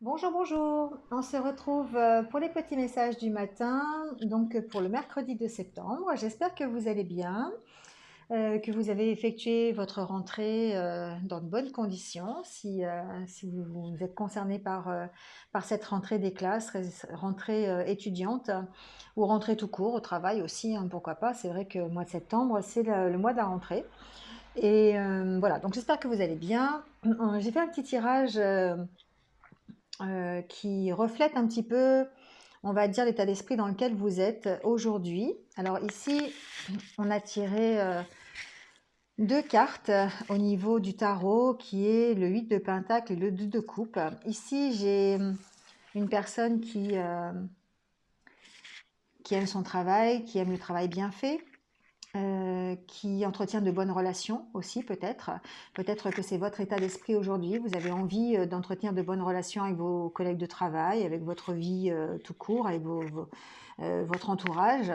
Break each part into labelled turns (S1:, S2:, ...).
S1: Bonjour, bonjour. On se retrouve pour les petits messages du matin, donc pour le mercredi de septembre. J'espère que vous allez bien, que vous avez effectué votre rentrée dans de bonnes conditions. Si vous êtes concerné par cette rentrée des classes, rentrée étudiante ou rentrée tout court au travail aussi, hein, pourquoi pas. C'est vrai que le mois de septembre, c'est le mois de la rentrée. Et voilà, donc j'espère que vous allez bien. J'ai fait un petit tirage qui reflète un petit peu, on va dire, l'état d'esprit dans lequel vous êtes aujourd'hui. Alors ici, on a tiré deux cartes au niveau du tarot, qui est le 8 de Pentacle et le 2 de Coupe. Ici, j'ai une personne qui aime son travail, qui aime le travail bien fait, qui entretient de bonnes relations aussi peut-être. Peut-être que c'est votre état d'esprit aujourd'hui. Vous avez envie d'entretenir de bonnes relations avec vos collègues de travail, avec votre vie tout court, avec votre entourage.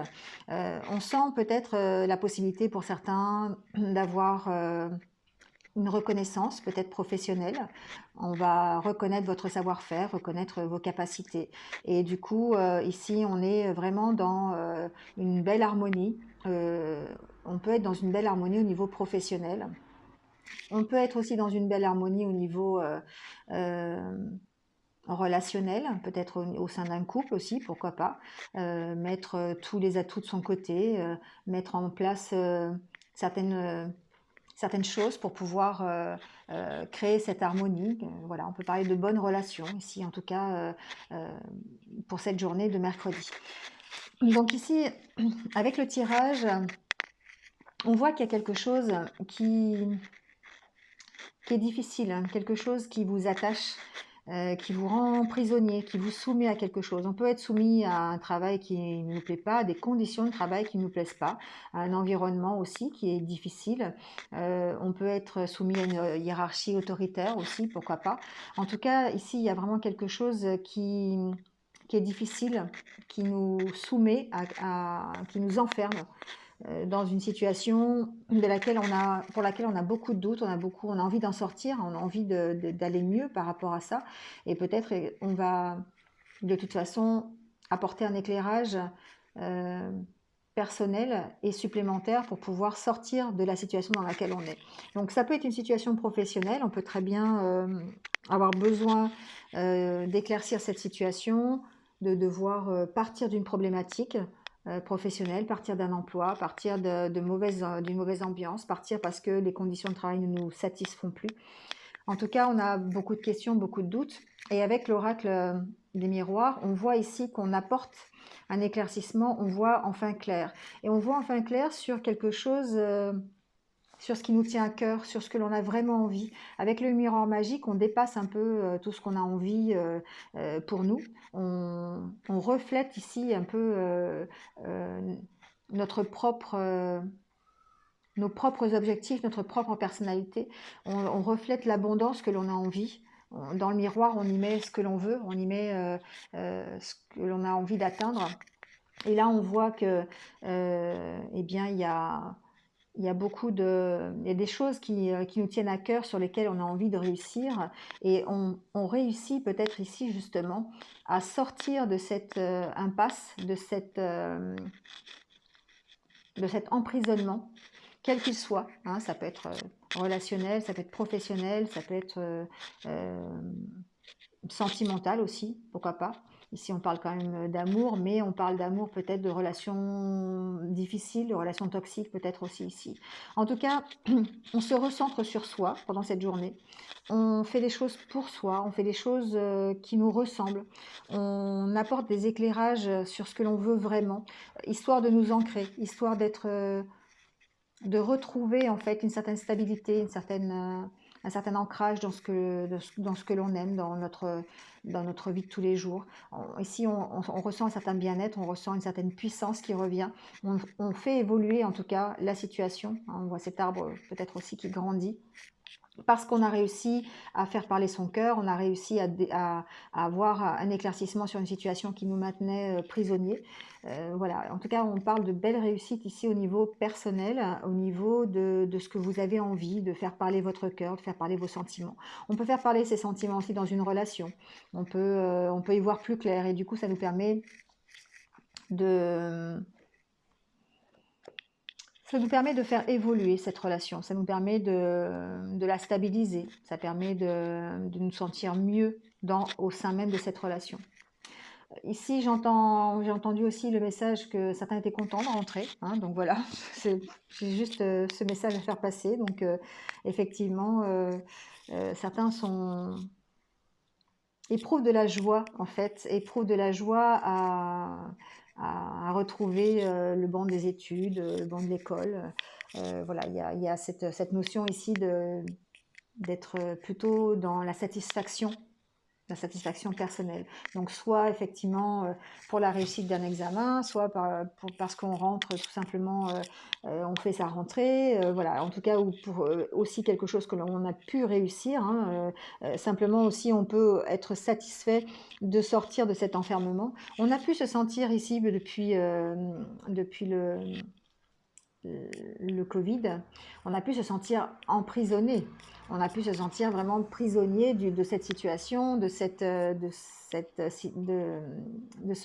S1: On sent peut-être la possibilité pour certains d'avoir une reconnaissance peut-être professionnelle. On va reconnaître votre savoir-faire, reconnaître vos capacités. Et du coup, ici, on est vraiment dans une belle harmonie. On peut être dans une belle harmonie au niveau professionnel. On peut être aussi dans une belle harmonie au niveau euh, relationnel, peut-être au sein d'un couple aussi, pourquoi pas. Mettre tous les atouts de son côté, mettre en place certaines choses pour pouvoir créer cette harmonie. Voilà, on peut parler de bonnes relations ici, en tout cas pour cette journée de mercredi. Donc ici, avec le tirage, on voit qu'il y a quelque chose qui est difficile, hein, quelque chose qui vous attache, qui vous rend prisonnier, qui vous soumet à quelque chose. On peut être soumis à un travail qui ne nous plaît pas, à des conditions de travail qui ne nous plaisent pas, à un environnement aussi qui est difficile. On peut être soumis à une hiérarchie autoritaire aussi, pourquoi pas. En tout cas, ici, il y a vraiment quelque chose qui est difficile, qui nous soumet, qui nous enferme dans une situation pour laquelle on a beaucoup de doutes, on a envie d'en sortir, on a envie d'aller mieux par rapport à ça. Et peut-être on va de toute façon apporter un éclairage euh, personnel et supplémentaire pour pouvoir sortir de la situation dans laquelle on est. Donc ça peut être une situation professionnelle, on peut très bien avoir besoin d'éclaircir cette situation, de devoir partir d'une problématique professionnelle, partir d'un emploi, partir d'une mauvaise ambiance, partir parce que les conditions de travail ne nous satisfont plus. En tout cas, on a beaucoup de questions, beaucoup de doutes. Et avec l'oracle des miroirs, on voit ici qu'on apporte un éclaircissement, on voit enfin clair. Et on voit enfin clair sur quelque chose, sur ce qui nous tient à cœur, sur ce que l'on a vraiment envie. Avec le miroir magique, on dépasse un peu tout ce qu'on a envie pour nous. On reflète ici un peu euh, notre propre nos propres objectifs, notre propre personnalité. On reflète l'abondance que l'on a envie. Dans le miroir, on y met ce que l'on veut, on y met ce que l'on a envie d'atteindre. Et là, on voit que, eh bien, il y a il y a des choses qui nous tiennent à cœur, sur lesquelles on a envie de réussir. Et on réussit peut-être ici, justement, à sortir de cette impasse, de cet emprisonnement quel qu'il soit, hein, ça peut être relationnel, ça peut être professionnel, ça peut être sentimental aussi, pourquoi pas. Ici, on parle quand même d'amour, mais on parle d'amour peut-être de relations difficiles, de relations toxiques peut-être aussi ici. En tout cas, on se recentre sur soi pendant cette journée. On fait des choses pour soi, on fait des choses qui nous ressemblent. On apporte des éclairages sur ce que l'on veut vraiment, histoire de nous ancrer, histoire de retrouver en fait une certaine stabilité, un certain ancrage dans ce que l'on aime, dans notre vie de tous les jours. Ici, on ressent un certain bien-être, on ressent une certaine puissance qui revient. On fait évoluer en tout cas la situation. On voit cet arbre peut-être aussi qui grandit. parce qu'on a réussi à faire parler son cœur, on a réussi à avoir un éclaircissement sur une situation qui nous maintenait prisonniers. Voilà, en tout cas, on parle de belles réussites ici au niveau personnel, au niveau de ce que vous avez envie, de faire parler votre cœur, de faire parler vos sentiments. On peut faire parler ces sentiments aussi dans une relation. On peut y voir plus clair et du coup, ça nous permet de ça nous permet de faire évoluer cette relation, ça nous permet de la stabiliser, ça permet de nous sentir mieux au sein même de cette relation. Ici, j'ai entendu aussi le message que certains étaient contents de rentrer, hein, donc voilà, j'ai juste ce message à faire passer. Donc effectivement, certains éprouvent de la joie, en fait, éprouvent de la joie à retrouver le banc des études, le banc de l'école. Voilà, il y a cette notion ici d'être plutôt dans la satisfaction personnelle. Donc soit effectivement pour la réussite d'un examen, soit parce qu'on rentre tout simplement, on fait sa rentrée, voilà, en tout cas, ou pour aussi quelque chose que l'on a pu réussir, hein, simplement aussi on peut être satisfait de sortir de cet enfermement. On a pu se sentir ici depuis le Covid, on a pu se sentir emprisonné, on a pu se sentir vraiment prisonnier de cette situation, de ce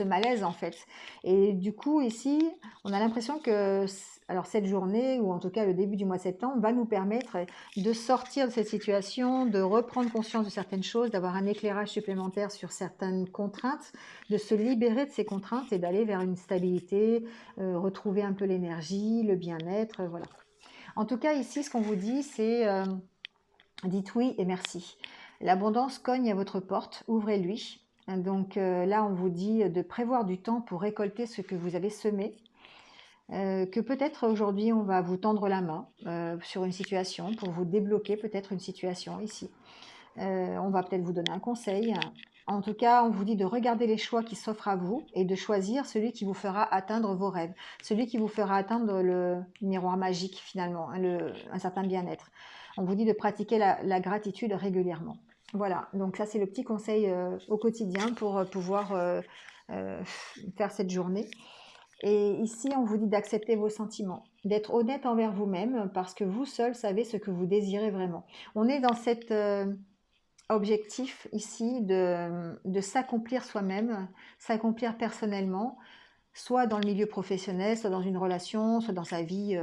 S1: malaise en fait. Et du coup ici, on a l'impression que alors cette journée, ou en tout cas le début du mois de septembre, va nous permettre de sortir de cette situation, de reprendre conscience de certaines choses, d'avoir un éclairage supplémentaire sur certaines contraintes, de se libérer de ces contraintes et d'aller vers une stabilité, retrouver un peu l'énergie, le bien-être, voilà. En tout cas, ici, ce qu'on vous dit, c'est dites oui et merci. L'abondance cogne à votre porte, ouvrez-lui. Donc là, on vous dit de prévoir du temps pour récolter ce que vous avez semé. Que peut-être aujourd'hui, on va vous tendre la main sur une situation, pour vous débloquer peut-être une situation ici. On va peut-être vous donner un conseil. En tout cas, on vous dit de regarder les choix qui s'offrent à vous et de choisir celui qui vous fera atteindre vos rêves, celui qui vous fera atteindre le miroir magique finalement, un certain bien-être. On vous dit de pratiquer la gratitude régulièrement. Voilà, donc ça c'est le petit conseil au quotidien pour pouvoir faire cette journée. Et ici, on vous dit d'accepter vos sentiments, d'être honnête envers vous-même parce que vous seul savez ce que vous désirez vraiment. On est dans cet objectif ici de s'accomplir soi-même, s'accomplir personnellement, soit dans le milieu professionnel, soit dans une relation, soit dans sa vie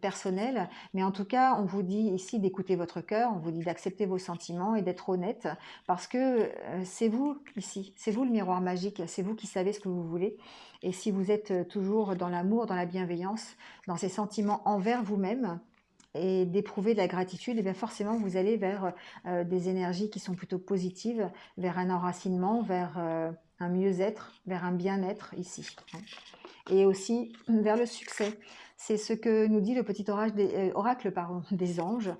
S1: personnelle. Mais en tout cas, on vous dit ici d'écouter votre cœur, on vous dit d'accepter vos sentiments et d'être honnête parce que c'est vous ici, c'est vous le miroir magique, c'est vous qui savez ce que vous voulez. Et si vous êtes toujours dans l'amour, dans la bienveillance, dans ces sentiments envers vous-même, et d'éprouver de la gratitude, et bien forcément vous allez vers des énergies qui sont plutôt positives, vers un enracinement, vers un mieux-être, vers un bien-être ici. Et aussi vers le succès. C'est ce que nous dit le petit oracle des anges,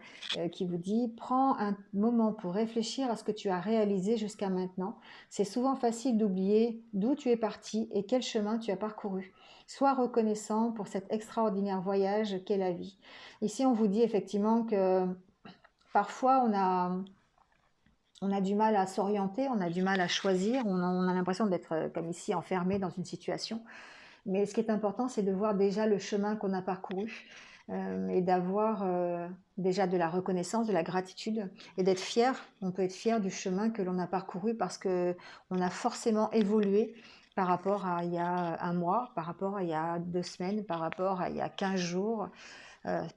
S1: qui vous dit « Prends un moment pour réfléchir à ce que tu as réalisé jusqu'à maintenant. C'est souvent facile d'oublier d'où tu es parti et quel chemin tu as parcouru. Sois reconnaissant pour cet extraordinaire voyage qu'est la vie. » Ici, on vous dit effectivement que parfois on a du mal à s'orienter, on a du mal à choisir, on a l'impression d'être, comme ici, enfermé dans une situation. Mais ce qui est important, c'est de voir déjà le chemin qu'on a parcouru et d'avoir déjà de la reconnaissance, de la gratitude et d'être fier. On peut être fier du chemin que l'on a parcouru parce qu'on a forcément évolué par rapport à il y a un mois, par rapport à il y a 2 semaines, par rapport à il y a 15 jours.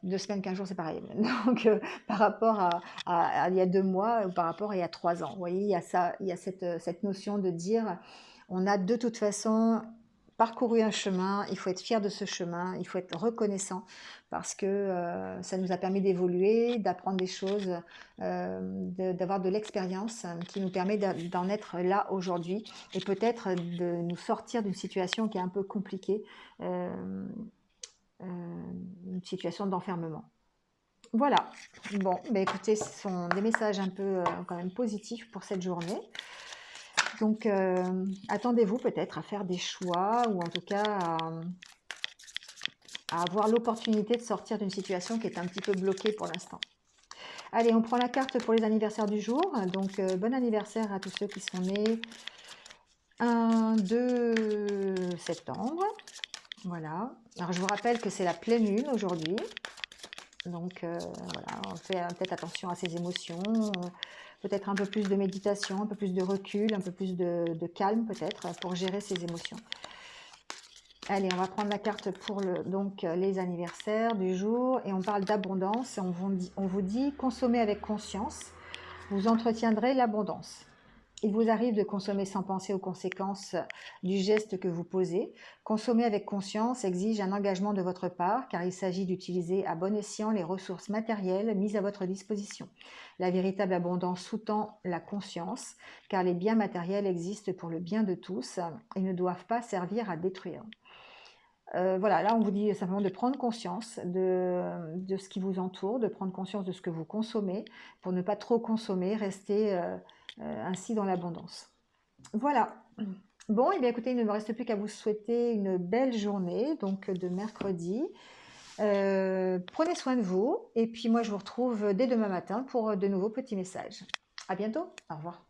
S1: 2 semaines, 15 jours, c'est pareil. Donc, par rapport à il y a 2 mois ou par rapport à il y a 3 ans. Vous voyez, il y a cette notion de dire, on a de toute façon parcouru un chemin, il faut être fier de ce chemin, il faut être reconnaissant parce que ça nous a permis d'évoluer, d'apprendre des choses, d'avoir de l'expérience qui nous permet d'en être là aujourd'hui et peut-être de nous sortir d'une situation qui est un peu compliquée, une situation d'enfermement. Voilà, bon, bah écoutez, ce sont des messages un peu quand même positifs pour cette journée. Donc, attendez-vous peut-être à faire des choix ou en tout cas à avoir l'opportunité de sortir d'une situation qui est un petit peu bloquée pour l'instant. Allez, on prend la carte pour les anniversaires du jour. Donc, bon anniversaire à tous ceux qui sont nés 2 septembre. Voilà. Alors, je vous rappelle que c'est la pleine lune aujourd'hui. Donc, voilà, on fait peut-être attention à ses émotions, peut-être un peu plus de méditation, un peu plus de recul, un peu plus de calme peut-être pour gérer ses émotions. Allez, on va prendre la carte pour donc, les anniversaires du jour et on parle d'abondance. On vous dit consommez avec conscience, vous entretiendrez l'abondance. Il vous arrive de consommer sans penser aux conséquences du geste que vous posez. Consommer avec conscience exige un engagement de votre part car il s'agit d'utiliser à bon escient les ressources matérielles mises à votre disposition. La véritable abondance sous-tend la conscience car les biens matériels existent pour le bien de tous et ne doivent pas servir à détruire. Voilà, là on vous dit simplement de prendre conscience de ce qui vous entoure, de prendre conscience de ce que vous consommez pour ne pas trop consommer, rester ainsi dans l'abondance. Voilà. Bon, et bien écoutez, il ne me reste plus qu'à vous souhaiter une belle journée, donc de mercredi. Prenez soin de vous, et puis moi je vous retrouve dès demain matin pour de nouveaux petits messages. À bientôt, au revoir.